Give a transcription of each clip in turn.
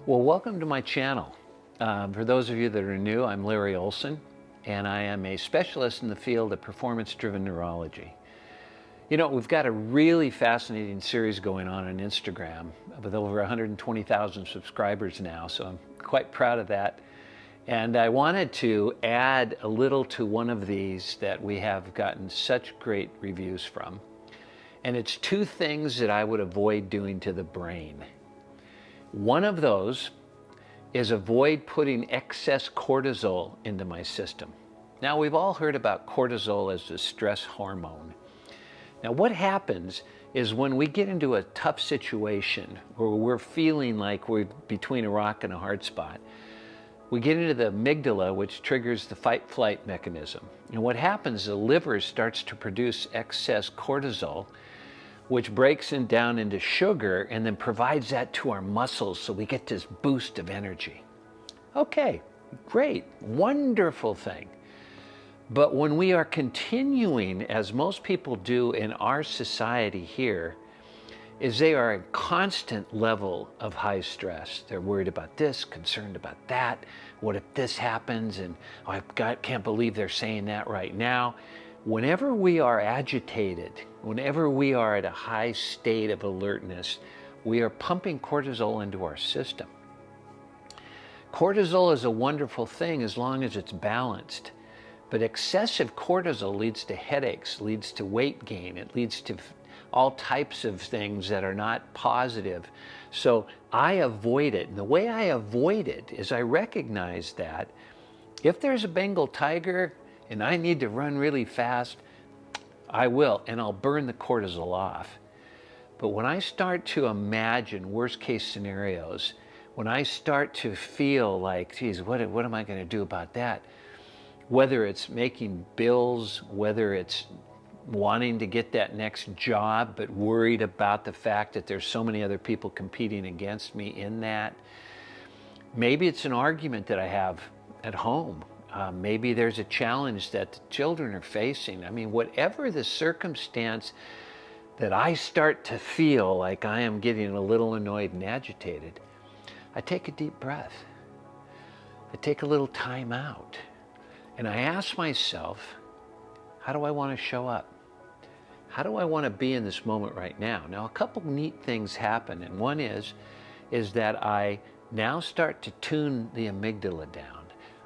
Well, welcome to my channel. For those of you that are new, I'm Larry Olson, and I am a specialist in the field of performance-driven neurology. You know, we've got a really fascinating series going on Instagram with over 120,000 subscribers now, so I'm quite proud of that. And I wanted to add a little to one of these that we have gotten such great reviews from. And it's two things that I would avoid doing to the brain. One of those is avoid putting excess cortisol into my system. Now, we've all heard about cortisol as the stress hormone. Now, what happens is when we get into a tough situation where we're feeling like we're between a rock and a hard spot, we get into the amygdala, which triggers the fight-flight mechanism. And what happens is the liver starts to produce excess cortisol, which breaks it down into sugar and then provides that to our muscles so we get this boost of energy. Okay, great, wonderful thing. But when we are continuing, as most people do in our society here, is they are a constant level of high stress. They're worried about this, concerned about that. What if this happens? And oh, can't believe they're saying that right now. Whenever we are agitated, whenever we are at a high state of alertness, we are pumping cortisol into our system. Cortisol is a wonderful thing as long as it's balanced, but excessive cortisol leads to headaches, leads to weight gain, it leads to all types of things that are not positive. So I avoid it, and the way I avoid it is I recognize that if there's a Bengal tiger and I need to run really fast, I will, and I'll burn the cortisol off. But when I start to imagine worst case scenarios, when I start to feel like, geez, what am I going to do about that? Whether it's making bills, whether it's wanting to get that next job, but worried about the fact that there's so many other people competing against me in that. Maybe it's an argument that I have at home. Maybe there's a challenge that the children are facing. I mean, whatever the circumstance that I start to feel like I am getting a little annoyed and agitated, I take a deep breath. I take a little time out. And I ask myself, how do I want to show up? How do I want to be in this moment right now? Now, a couple neat things happen. And one is that I now start to tune the amygdala down.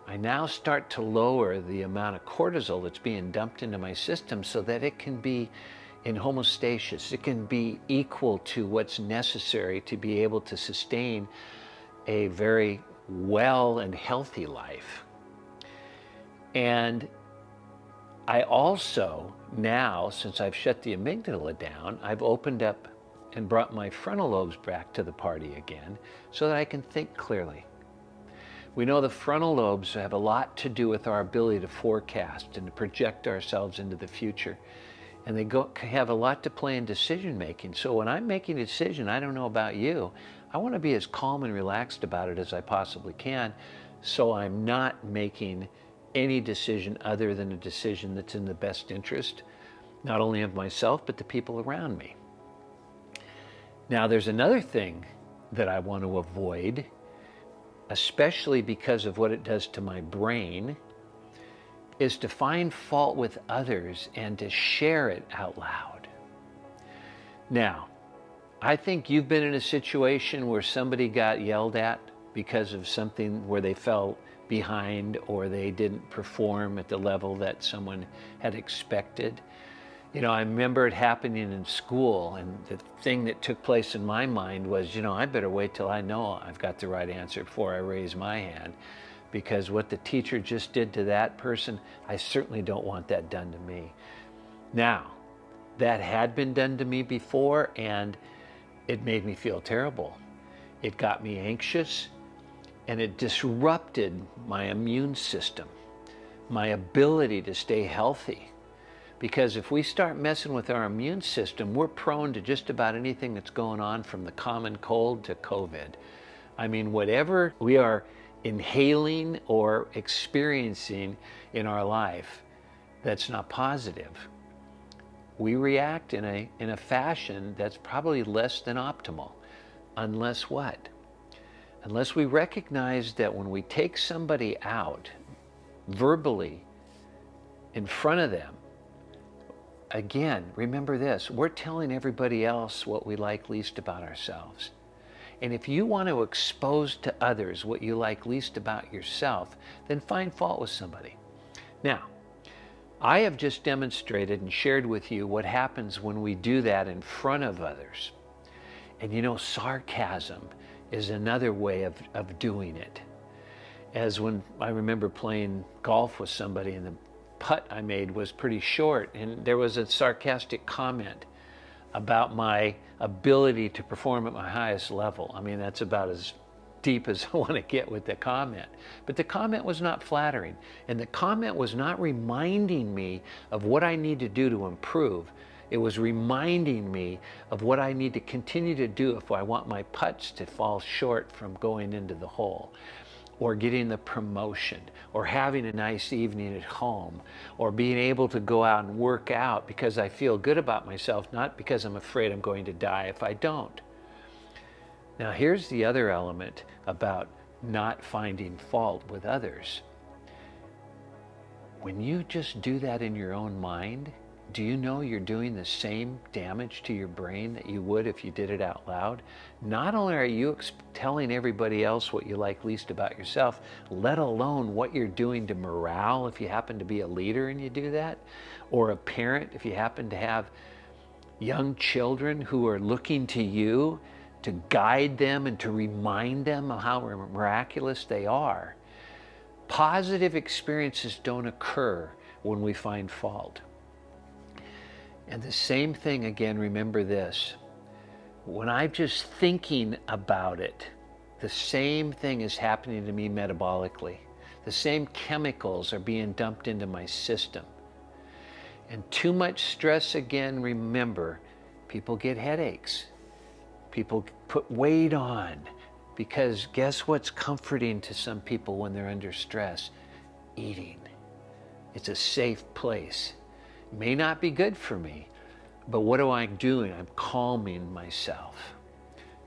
I now start to lower the amount of cortisol that's being dumped into my system so that it can be in homeostasis. It can be equal to what's necessary to be able to sustain a very well and healthy life. And I also now, since I've shut the amygdala down, I've opened up and brought my frontal lobes back to the party again so that I can think clearly. We know the frontal lobes have a lot to do with our ability to forecast and to project ourselves into the future. And they have a lot to play in decision making. So when I'm making a decision, I don't know about you, I want to be as calm and relaxed about it as I possibly can, so I'm not making any decision other than a decision that's in the best interest, not only of myself, but the people around me. Now, there's another thing that I want to avoid, especially because of what it does to my brain, is to find fault with others and to share it out loud. Now, I think you've been in a situation where somebody got yelled at because of something where they fell behind or they didn't perform at the level that someone had expected. You know, I remember it happening in school, and the thing that took place in my mind was, you know, I better wait till I know I've got the right answer before I raise my hand, because what the teacher just did to that person, I certainly don't want that done to me. Now, that had been done to me before, and it made me feel terrible. It got me anxious, and it disrupted my immune system, my ability to stay healthy. Because if we start messing with our immune system, we're prone to just about anything that's going on, from the common cold to COVID. I mean, whatever we are inhaling or experiencing in our life that's not positive, we react in a fashion that's probably less than optimal. Unless what? Unless we recognize that when we take somebody out verbally in front of them, again, remember this, we're telling everybody else what we like least about ourselves. And if you want to expose to others what you like least about yourself, then find fault with somebody. Now, I have just demonstrated and shared with you what happens when we do that in front of others. And you know, sarcasm is another way of doing it. As when I remember playing golf with somebody and the putt I made was pretty short, and there was a sarcastic comment about my ability to perform at my highest level. I mean, that's about as deep as I want to get with the comment. But the comment was not flattering, and the comment was not reminding me of what I need to do to improve. It was reminding me of what I need to continue to do if I want my putts to fall short from going into the hole, or getting the promotion, or having a nice evening at home, or being able to go out and work out because I feel good about myself, not because I'm afraid I'm going to die if I don't. Now here's the other element about not finding fault with others. When you just do that in your own mind, do you know you're doing the same damage to your brain that you would if you did it out loud? Not only are you telling everybody else what you like least about yourself, let alone what you're doing to morale if you happen to be a leader and you do that, or a parent if you happen to have young children who are looking to you to guide them and to remind them of how miraculous they are. Positive experiences don't occur when we find fault. And the same thing again, remember this, when I'm just thinking about it, the same thing is happening to me metabolically. The same chemicals are being dumped into my system. And too much stress, again, remember, people get headaches. People put weight on, because guess what's comforting to some people when they're under stress? Eating. It's a safe place. May not be good for me, but what am I doing? I'm calming myself.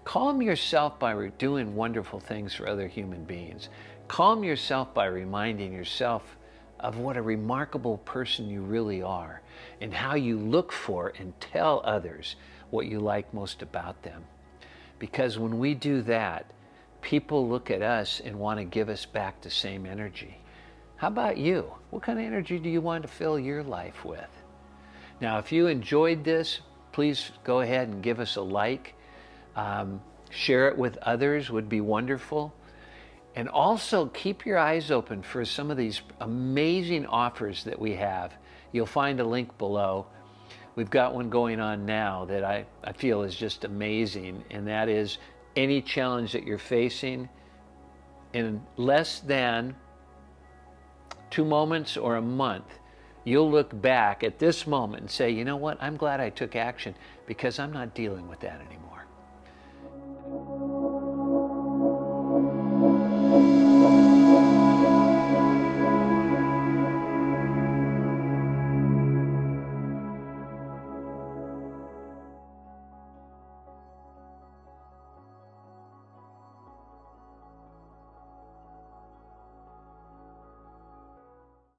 Calm yourself by doing wonderful things for other human beings. Calm yourself by reminding yourself of what a remarkable person you really are, and how you look for and tell others what you like most about them. Because when we do that, people look at us and want to give us back the same energy. How about you? What kind of energy do you want to fill your life with? Now, if you enjoyed this, please go ahead and give us a like. Share it with others would be wonderful. And also keep your eyes open for some of these amazing offers that we have. You'll find a link below. We've got one going on now that I feel is just amazing, and that is any challenge that you're facing in less than 2 moments or a month, you'll look back at this moment and say, you know what, I'm glad I took action because I'm not dealing with that anymore.